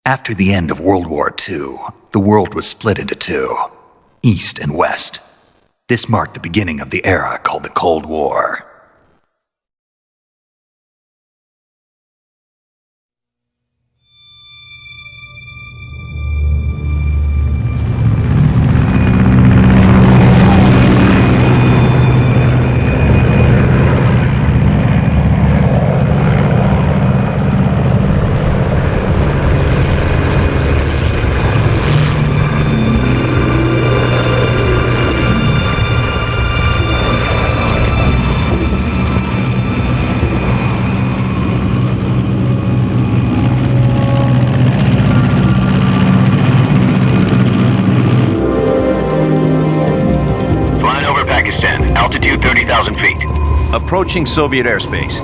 After the end of World War II, the world was split into two, East and West. This marked the beginning of the era called the Cold War. Altitude 30,000 feet. Approaching Soviet airspace.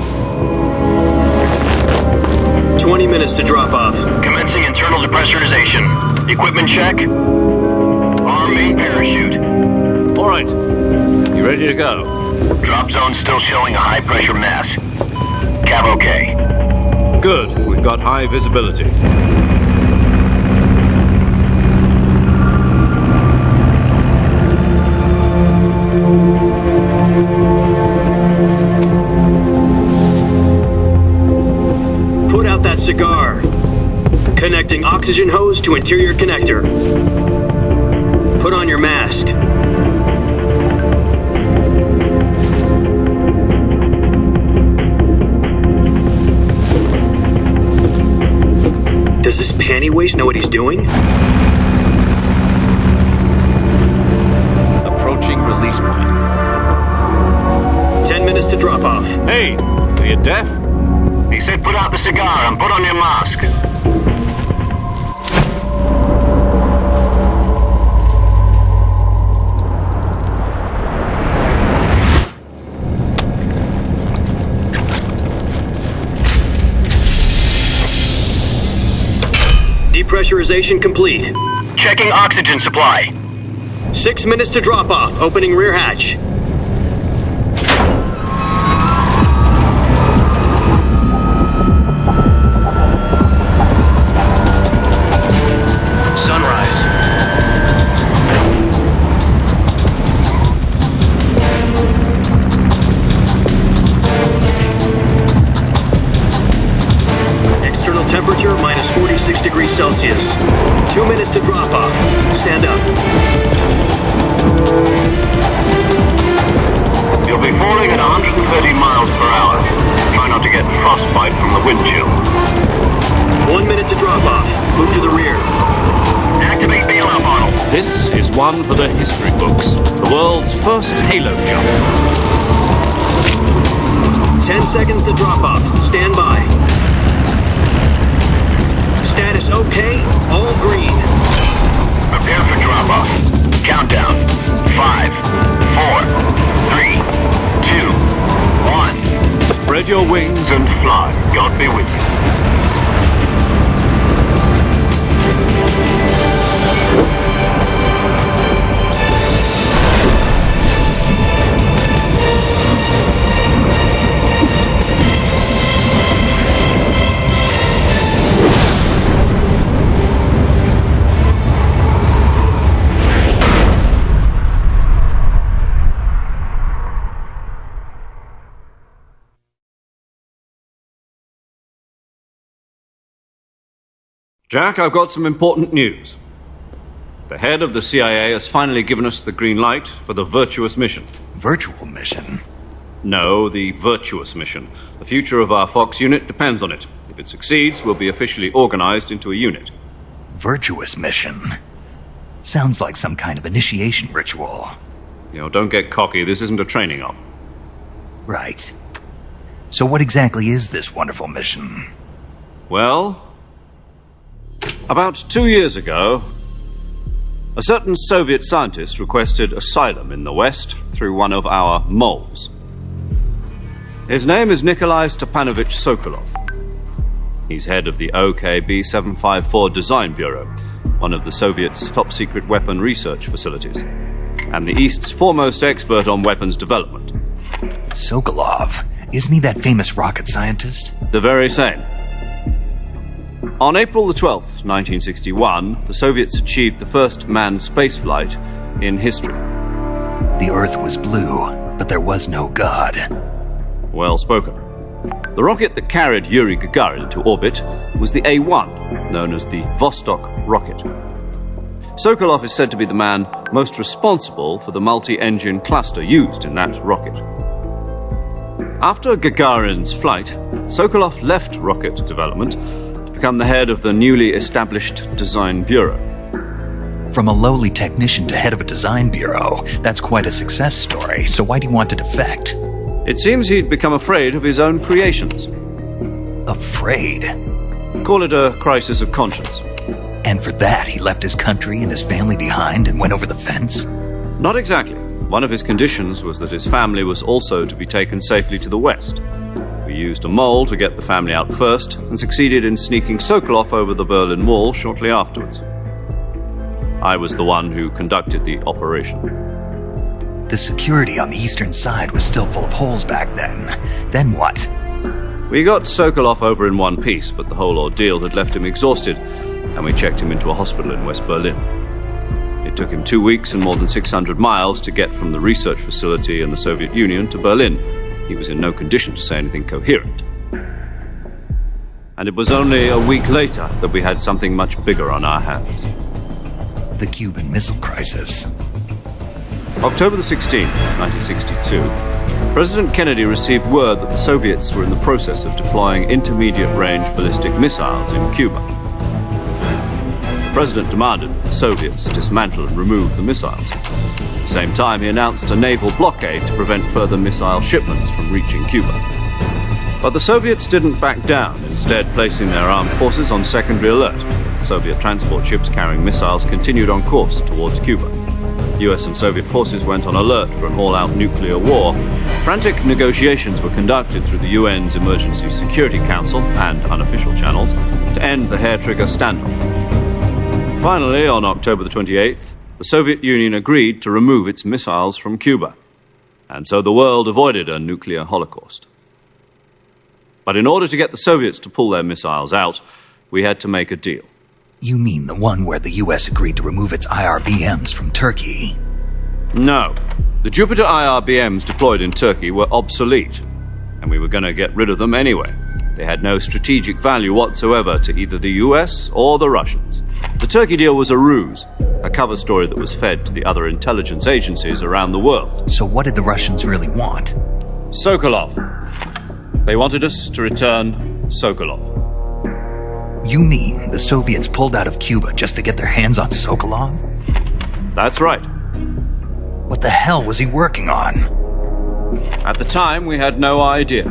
20 minutes to drop off. Commencing internal depressurization. Equipment check. Arm main parachute. All right. You ready to go? Drop zone still showing a high pressure mass. Cav okay. Good. We've got high visibility. Put out that cigar. Connecting oxygen hose to interior connector. Put on your mask. Does this panty waste know what he's doing? Approaching release point. 10 minutes to drop off. Hey, are you deaf? He said put out the cigar and put on your mask. Depressurization complete. Checking oxygen supply. 6 minutes to drop off. Opening rear hatch. Sunrise. External temperature minus 46 degrees Celsius. 2 minutes to drop off. Stand up. You'll be falling at 130 miles per hour. Try not to get frostbite from the wind chill. 1 minute to drop off. Move to the rear. Activate bailout model. This is one for the history books. The world's first halo jump. 10 seconds to drop off. Stand by. Status okay. All green. Prepare for drop off. Countdown. 5, 4, 3, 2, 1. Spread your wings And fly. God be with you. Jack, I've got some important news. The head of the CIA has finally given us the green light for the virtuous mission. Virtual mission? No, the Virtuous mission. The future of our Fox unit depends on it. If it succeeds, we'll be officially organized into a unit. Virtuous mission? Sounds like some kind of initiation ritual. Don't get cocky. This isn't a training op. Right. So what exactly is this wonderful mission? Well, about 2 years ago, a certain Soviet scientist requested asylum in the West through one of our moles. His name is Nikolai Stepanovich Sokolov. He's head of the OKB 754 Design Bureau, one of the Soviets' top-secret weapon research facilities, and the East's foremost expert on weapons development. Sokolov? Isn't he that famous rocket scientist? The very same. On April the 12th, 1961, the Soviets achieved the first manned spaceflight in history. The Earth was blue, but there was no God. Well spoken. The rocket that carried Yuri Gagarin into orbit was the A-1, known as the Vostok rocket. Sokolov is said to be the man most responsible for the multi-engine cluster used in that rocket. After Gagarin's flight, Sokolov left rocket development to become the head of the newly established Design Bureau. From a lowly technician to head of a design bureau, that's quite a success story, so why'd he want to defect? It seems he'd become afraid of his own creations. Afraid? Call it a crisis of conscience. And for that, he left his country and his family behind and went over the fence? Not exactly. One of his conditions was that his family was also to be taken safely to the West. We used a mole to get the family out first and succeeded in sneaking Sokolov over the Berlin Wall shortly afterwards. I was the one who conducted the operation. The security on the eastern side was still full of holes back then. Then what? We got Sokolov over in one piece, but the whole ordeal had left him exhausted, and we checked him into a hospital in West Berlin. It took him 2 weeks and more than 600 miles to get from the research facility in the Soviet Union to Berlin. He was in no condition to say anything coherent. And it was only a week later that we had something much bigger on our hands. The Cuban Missile Crisis. October the 16th, 1962, President Kennedy received word that the Soviets were in the process of deploying intermediate-range ballistic missiles in Cuba. The President demanded that the Soviets dismantle and remove the missiles. At the same time, he announced a naval blockade to prevent further missile shipments from reaching Cuba. But the Soviets didn't back down, instead placing their armed forces on secondary alert. Soviet transport ships carrying missiles continued on course towards Cuba. US and Soviet forces went on alert for an all-out nuclear war. Frantic negotiations were conducted through the UN's Emergency Security Council and unofficial channels to end the hair-trigger standoff. Finally, on October the 28th, the Soviet Union agreed to remove its missiles from Cuba, and so the world avoided a nuclear holocaust. But in order to get the Soviets to pull their missiles out, we had to make a deal. You mean the one where the US agreed to remove its IRBMs from Turkey? No. The Jupiter IRBMs deployed in Turkey were obsolete, and we were going to get rid of them anyway. They had no strategic value whatsoever to either the US or the Russians. The Turkey deal was a ruse, a cover story that was fed to the other intelligence agencies around the world. So what did the Russians really want? Sokolov. They wanted us to return Sokolov. You mean the Soviets pulled out of Cuba just to get their hands on Sokolov? That's right. What the hell was he working on? At the time, we had no idea.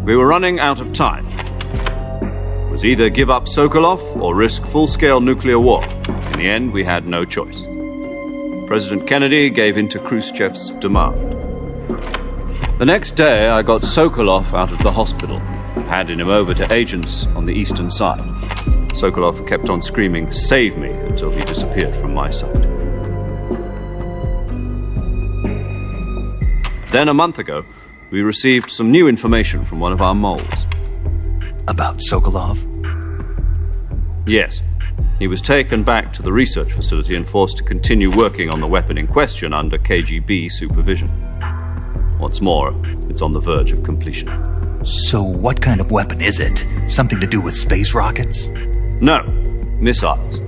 We were running out of time. It was either give up Sokolov or risk full-scale nuclear war. In the end, we had no choice. President Kennedy gave in to Khrushchev's demand. The next day, I got Sokolov out of the hospital, handing him over to agents on the eastern side. Sokolov kept on screaming, "Save me," until he disappeared from my sight. Then a month ago, we received some new information from one of our moles. About Sokolov? Yes. He was taken back to the research facility and forced to continue working on the weapon in question under KGB supervision. What's more, it's on the verge of completion. So what kind of weapon is it? Something to do with space rockets? No, missiles.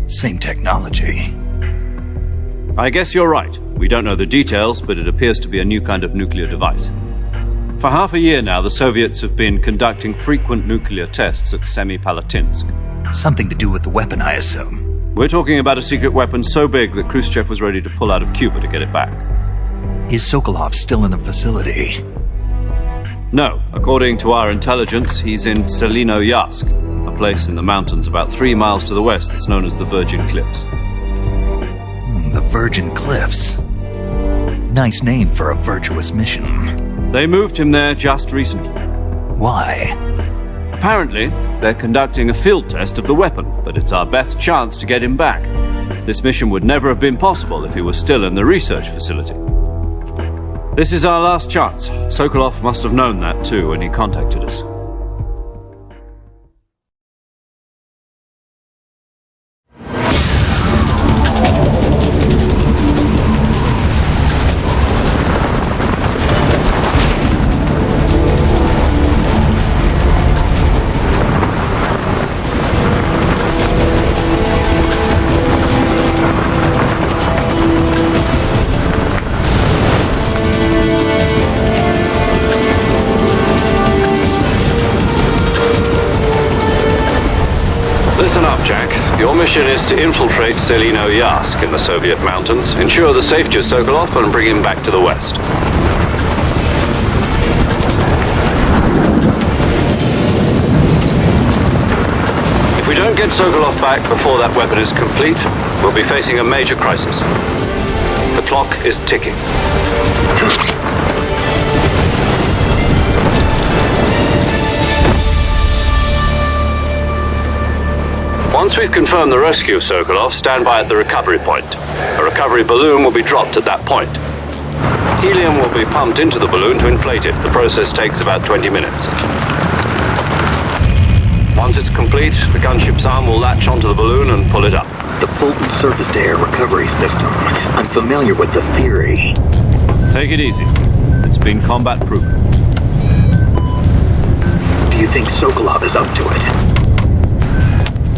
Same technology. I guess you're right. We don't know the details, but it appears to be a new kind of nuclear device. For half a year now, the Soviets have been conducting frequent nuclear tests at Semipalatinsk. Something to do with the weapon, I assume. We're talking about a secret weapon so big that Khrushchev was ready to pull out of Cuba to get it back. Is Sokolov still in the facility? No. According to our intelligence, he's in Selinoyarsk, a place in the mountains about 3 miles to the west that's known as the Virgin Cliffs. The Virgin Cliffs. Nice name for a virtuous mission. They moved him there just recently. Why? Apparently, they're conducting a field test of the weapon, but it's our best chance to get him back. This mission would never have been possible if he was still in the research facility. This is our last chance. Sokolov must have known that too when he contacted us. Listen up, Jack. Your mission is to infiltrate Selinoyarsk in the Soviet mountains, ensure the safety of Sokolov, and bring him back to the west. If we don't get Sokolov back before that weapon is complete, we'll be facing a major crisis. The clock is ticking. Once we've confirmed the rescue of Sokolov, stand by at the recovery point. A recovery balloon will be dropped at that point. Helium will be pumped into the balloon to inflate it. The process takes about 20 minutes. Once it's complete, the gunship's arm will latch onto the balloon and pull it up. The Fulton surface-to-air recovery system. I'm familiar with the theory. Take it easy. It's been combat-proven. Do you think Sokolov is up to it?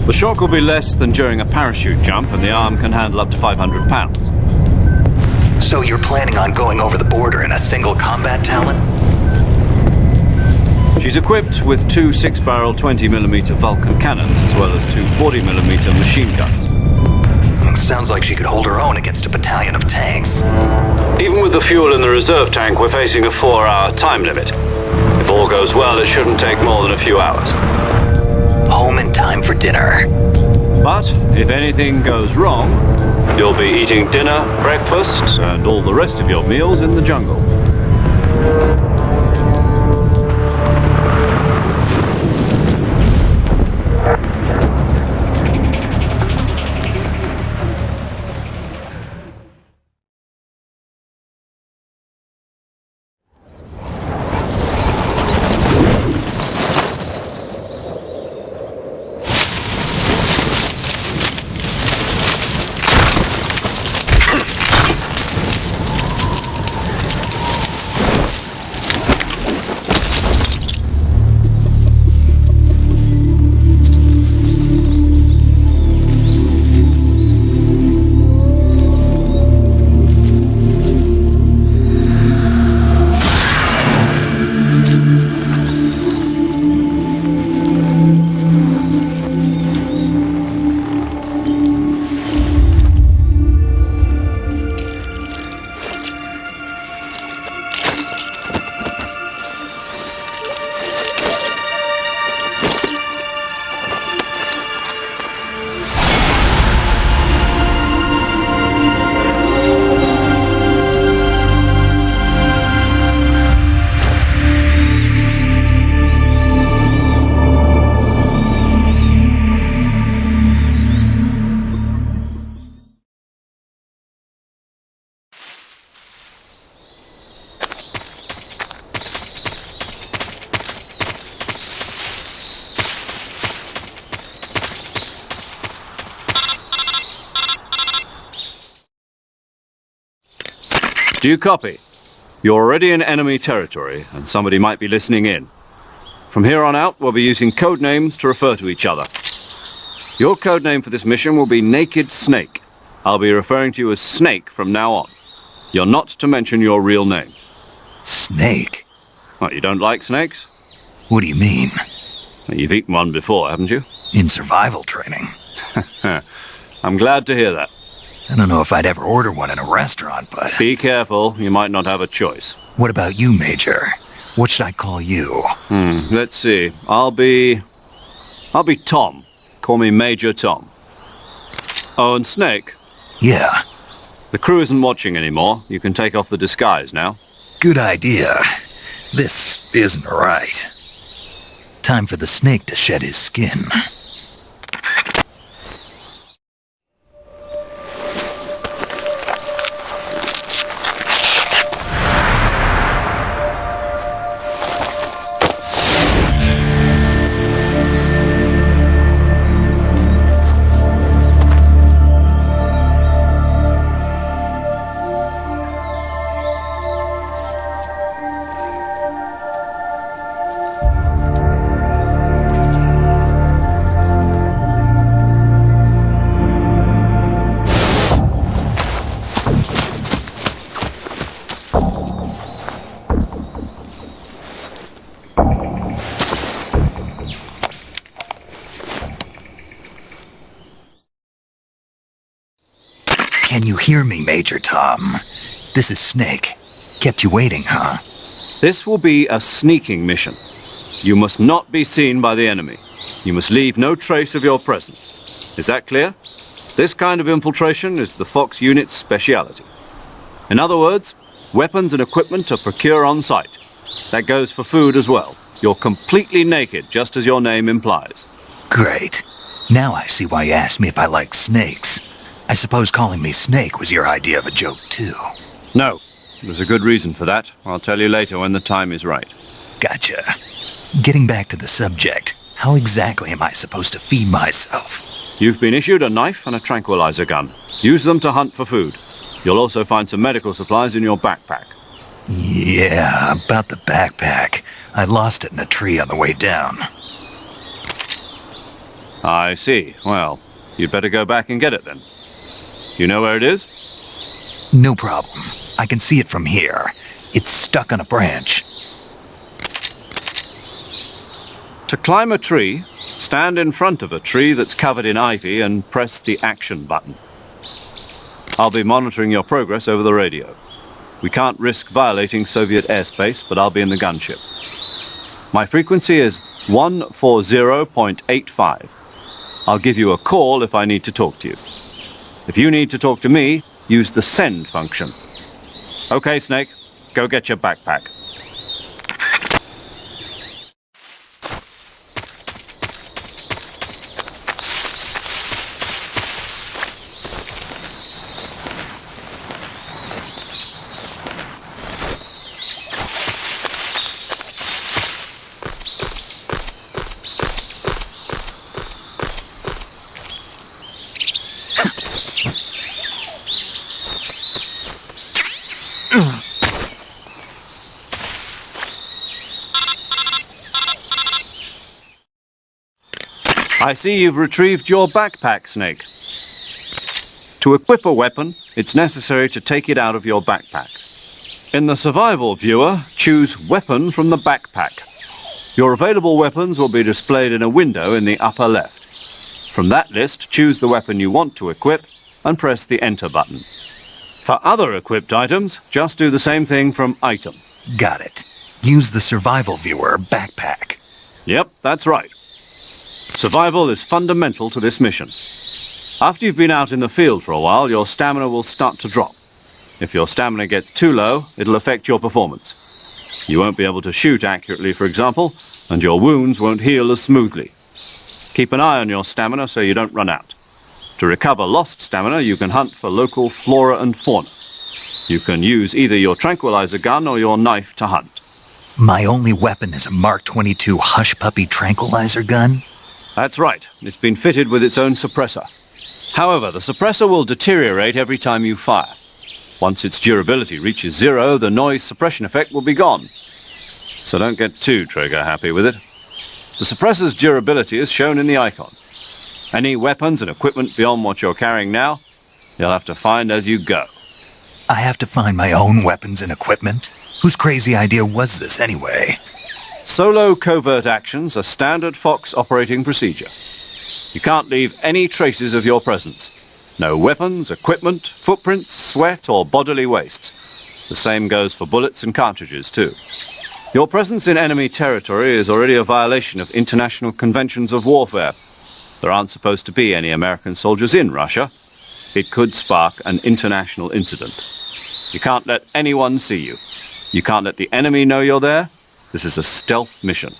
The shock will be less than during a parachute jump, and the arm can handle up to 500 pounds. So you're planning on going over the border in a single combat talon? She's equipped with 2 6-barrel 20mm Vulcan cannons, as well as 2 40mm machine guns. Sounds like she could hold her own against a battalion of tanks. Even with the fuel in the reserve tank, we're facing a 4-hour time limit. If all goes well, it shouldn't take more than a few hours. Home in time for dinner. But if anything goes wrong, You'll be eating dinner, breakfast, and all the rest of your meals in the jungle. Do you copy? You're already in enemy territory, and somebody might be listening in. From here on out, we'll be using code names to refer to each other. Your code name for this mission will be Naked Snake. I'll be referring to you as Snake from now on. You're not to mention your real name. Snake? What, you don't like snakes? What do you mean? You've eaten one before, haven't you? In survival training. I'm glad to hear that. I don't know if I'd ever order one in a restaurant, but... Be careful, you might not have a choice. What about you, Major? What should I call you? Let's see. I'll be Tom. Call me Major Tom. Oh, and Snake? Yeah. The crew isn't watching anymore. You can take off the disguise now. Good idea. This isn't right. Time for the snake to shed his skin. Can you hear me, Major Tom? This is Snake. Kept you waiting, huh? This will be a sneaking mission. You must not be seen by the enemy. You must leave no trace of your presence. Is that clear? This kind of infiltration is the Fox unit's speciality. In other words, weapons and equipment are procured on site. That goes for food as well. You're completely naked, just as your name implies. Great. Now I see why you asked me if I liked snakes. I suppose calling me Snake was your idea of a joke, too. No, there's a good reason for that. I'll tell you later when the time is right. Gotcha. Getting back to the subject, how exactly am I supposed to feed myself? You've been issued a knife and a tranquilizer gun. Use them to hunt for food. You'll also find some medical supplies in your backpack. Yeah, about the backpack. I lost it in a tree on the way down. I see. Well, you'd better go back and get it then. You know where it is? No problem. I can see it from here. It's stuck on a branch. To climb a tree, stand in front of a tree that's covered in ivy and press the action button. I'll be monitoring your progress over the radio. We can't risk violating Soviet airspace, but I'll be in the gunship. My frequency is 140.85. I'll give you a call if I need to talk to you. If you need to talk to me, use the send function. Okay, Snake, go get your backpack. I see you've retrieved your backpack, Snake. To equip a weapon, it's necessary to take it out of your backpack. In the survival viewer, choose Weapon from the backpack. Your available weapons will be displayed in a window in the upper left. From that list, choose the weapon you want to equip and press the Enter button. For other equipped items, just do the same thing from Item. Got it. Use the survival viewer backpack. Yep, that's right. Survival is fundamental to this mission. After you've been out in the field for a while, your stamina will start to drop. If your stamina gets too low, it'll affect your performance. You won't be able to shoot accurately, for example, and your wounds won't heal as smoothly. Keep an eye on your stamina so you don't run out. To recover lost stamina, you can hunt for local flora and fauna. You can use either your tranquilizer gun or your knife to hunt. My only weapon is a Mark 22 Hush Puppy tranquilizer gun? That's right. It's been fitted with its own suppressor. However, the suppressor will deteriorate every time you fire. Once its durability reaches 0, the noise suppression effect will be gone. So don't get too trigger-happy with it. The suppressor's durability is shown in the icon. Any weapons and equipment beyond what you're carrying now You'll have to find as you go. I have to find my own weapons and equipment? Whose crazy idea was this anyway? Solo covert actions are standard Fox operating procedure. You can't leave any traces of your presence. No weapons, equipment, footprints, sweat, or bodily waste. The same goes for bullets and cartridges, too. Your presence in enemy territory is already a violation of international conventions of warfare. There aren't supposed to be any American soldiers in Russia. It could spark an international incident. You can't let anyone see you. You can't let the enemy know you're there. This is a stealth mission.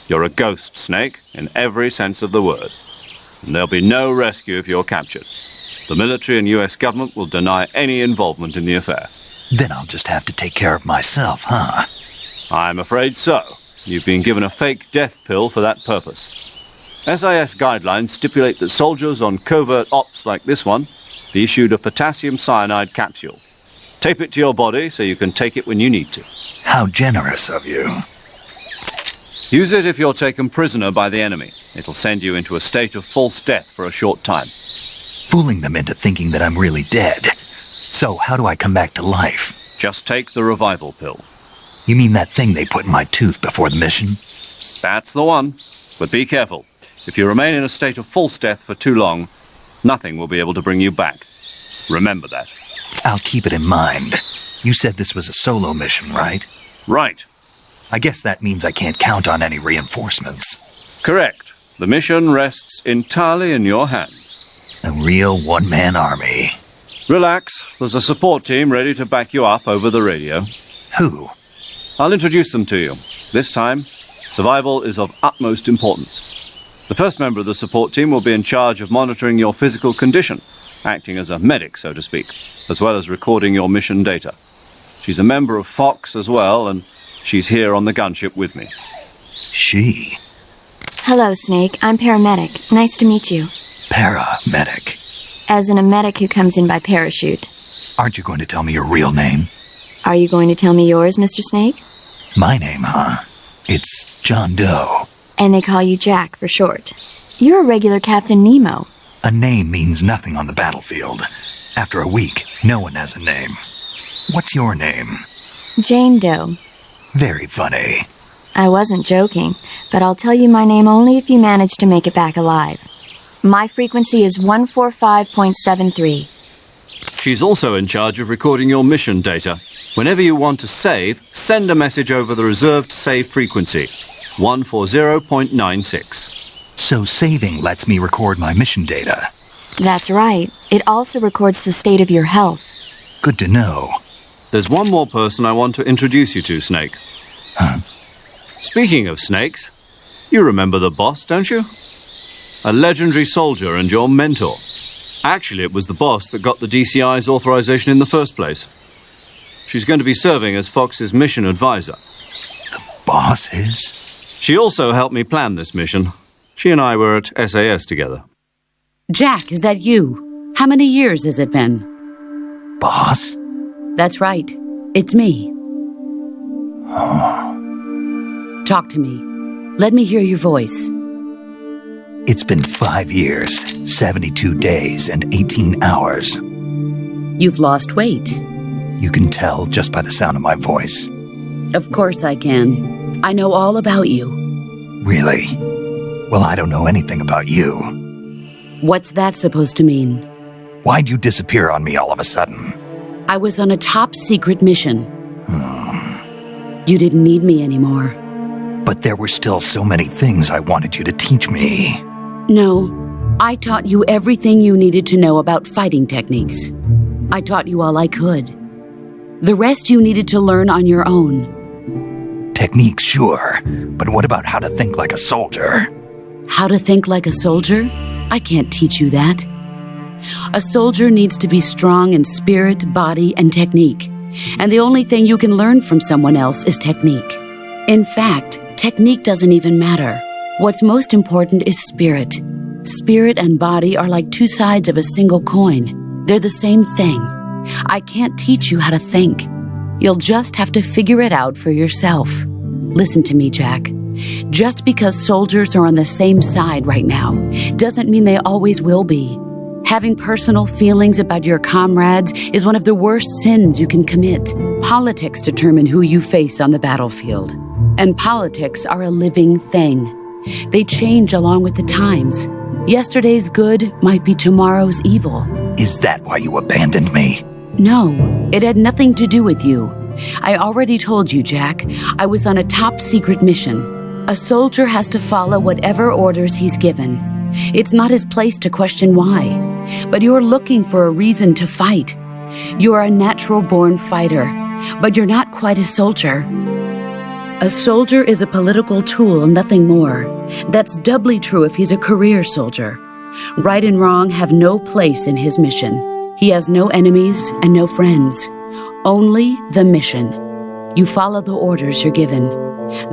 You're a ghost, Snake, in every sense of the word. And there'll be no rescue if you're captured. The military and US government will deny any involvement in the affair. Then I'll just have to take care of myself, huh? I'm afraid so. You've been given a fake death pill for that purpose. SIS guidelines stipulate that soldiers on covert ops like this one be issued a potassium cyanide capsule. Tape it to your body so you can take it when you need to. How generous of you. Use it if you're taken prisoner by the enemy. It'll send you into a state of false death for a short time. Fooling them into thinking that I'm really dead. So how do I come back to life? Just take the revival pill. You mean that thing they put in my tooth before the mission? That's the one. But be careful. If you remain in a state of false death for too long, nothing will be able to bring you back. Remember that. I'll keep it in mind. You said this was a solo mission, right? Right. I guess that means I can't count on any reinforcements. Correct. The mission rests entirely in your hands. A real one-man army. Relax. There's a support team ready to back you up over the radio. Who? I'll introduce them to you. This time, survival is of utmost importance. The first member of the support team will be in charge of monitoring your physical condition, acting as a medic, so to speak, as well as recording your mission data. She's a member of Fox as well, and she's here on the gunship with me. She? Hello, Snake. I'm paramedic. Nice to meet you. Paramedic. As in a medic who comes in by parachute. Aren't you going to tell me your real name? Are you going to tell me yours, Mr. Snake? My name, huh? It's John Doe. And they call you Jack for short. You're a regular Captain Nemo. A name means nothing on the battlefield. After a week, no one has a name. What's your name? Jane Doe. Very funny. I wasn't joking, but I'll tell you my name only if you manage to make it back alive. My frequency is 145.73. She's also in charge of recording your mission data. Whenever you want to save, send a message over the reserved save frequency, 140.96. So saving lets me record my mission data. That's right. It also records the state of your health. Good to know. There's one more person I want to introduce you to, Snake. Huh? Speaking of snakes, you remember the boss, don't you? A legendary soldier and your mentor. Actually, it was the boss that got the DCI's authorization in the first place. She's going to be serving as Fox's mission advisor. The boss is? She also helped me plan this mission. She and I were at SAS together. Jack, is that you? How many years has it been? Boss? That's right. It's me. Talk to me. Let me hear your voice. It's been 5 years, 72 days, and 18 hours. You've lost weight. You can tell just by the sound of my voice. Of course I can. I know all about you. Really? Well, I don't know anything about you. What's that supposed to mean? Why'd you disappear on me all of a sudden? I was on a top-secret mission. You didn't need me anymore. But there were still so many things I wanted you to teach me. No, I taught you everything you needed to know about fighting techniques. I taught you all I could. The rest you needed to learn on your own. Techniques, sure. But what about how to think like a soldier? How to think like a soldier? I can't teach you that. A soldier needs to be strong in spirit, body, and technique. And the only thing you can learn from someone else is technique. In fact, technique doesn't even matter. What's most important is spirit. Spirit and body are like two sides of a single coin. They're the same thing. I can't teach you how to think. You'll just have to figure it out for yourself. Listen to me, Jack. Just because soldiers are on the same side right now doesn't mean they always will be. Having personal feelings about your comrades is one of the worst sins you can commit. Politics determine who you face on the battlefield. And politics are a living thing. They change along with the times. Yesterday's good might be tomorrow's evil. Is that why you abandoned me? No, it had nothing to do with you. I already told you, Jack. I was on a top-secret mission. A soldier has to follow whatever orders he's given. It's not his place to question why. But you're looking for a reason to fight. You're a natural-born fighter, but you're not quite a soldier. A soldier is a political tool, nothing more. That's doubly true if he's a career soldier. Right and wrong have no place in his mission. He has no enemies and no friends. Only the mission. You follow the orders you're given.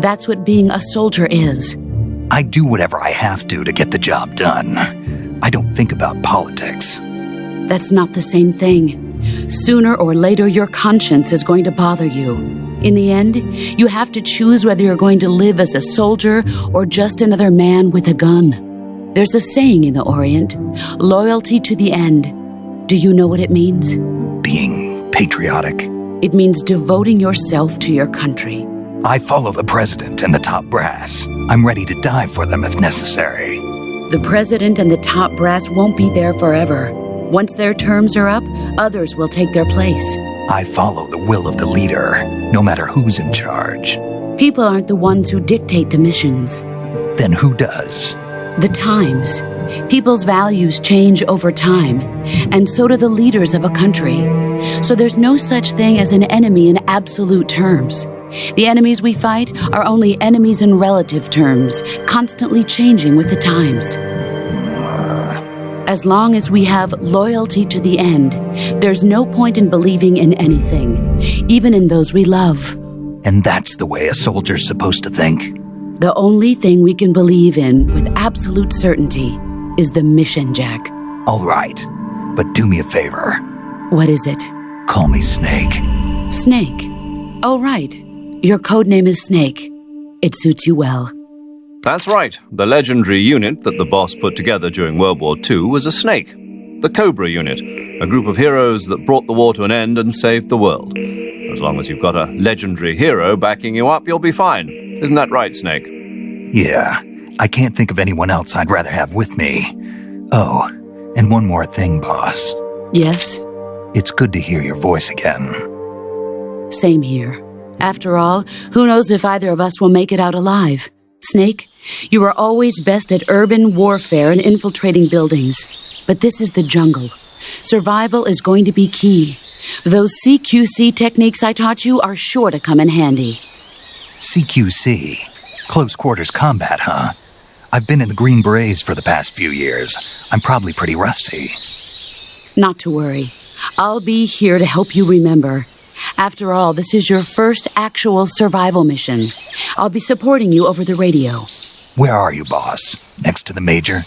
That's what being a soldier is. I do whatever I have to get the job done. I don't think about politics. That's not the same thing. Sooner or later, your conscience is going to bother you. In the end, you have to choose whether you're going to live as a soldier or just another man with a gun. There's a saying in the Orient, loyalty to the end. Do you know what it means? Being patriotic. It means devoting yourself to your country. I follow the president and the top brass. I'm ready to die for them if necessary. The president and the top brass won't be there forever. Once their terms are up, others will take their place. I follow the will of the leader, no matter who's in charge. People aren't the ones who dictate the missions. Then who does? The times. People's values change over time, and so do the leaders of a country. So there's no such thing as an enemy in absolute terms. The enemies we fight are only enemies in relative terms, constantly changing with the times. As long as we have loyalty to the end, there's no point in believing in anything, even in those we love. And that's the way a soldier's supposed to think? The only thing we can believe in with absolute certainty is the mission, Jack. All right, but do me a favor. What is it? Call me Snake. Snake? Oh, right. Your code name is Snake. It suits you well. That's right. The legendary unit that the boss put together during World War II was a snake. The Cobra unit, a group of heroes that brought the war to an end and saved the world. As long as you've got a legendary hero backing you up, you'll be fine. Isn't that right, Snake? Yeah, I can't think of anyone else I'd rather have with me. Oh, and one more thing, boss. Yes? It's good to hear your voice again. Same here. After all, who knows if either of us will make it out alive? Snake, you are always best at urban warfare and infiltrating buildings. But this is the jungle. Survival is going to be key. Those CQC techniques I taught you are sure to come in handy. CQC? Close quarters combat, huh? I've been in the Green Berets for the past few years. I'm probably pretty rusty. Not to worry. I'll be here to help you remember. After all, this is your first actual survival mission. I'll be supporting you over the radio. Where are you, boss? Next to the major?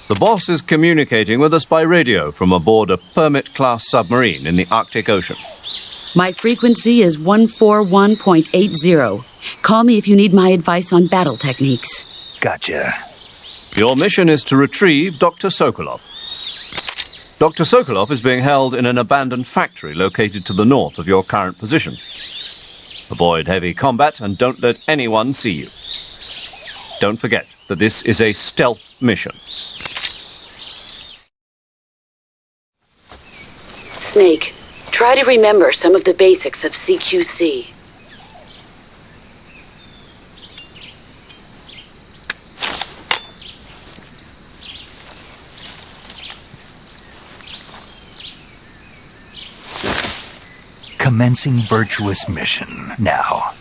The boss is communicating with us by radio from aboard a Permit-class submarine in the Arctic Ocean. My frequency is 141.80. Call me if you need my advice on battle techniques. Gotcha. Your mission is to retrieve Dr. Sokolov. Dr. Sokolov is being held in an abandoned factory located to the north of your current position. Avoid heavy combat and don't let anyone see you. Don't forget that this is a stealth mission. Snake, try to remember some of the basics of CQC. Commencing virtuous mission now.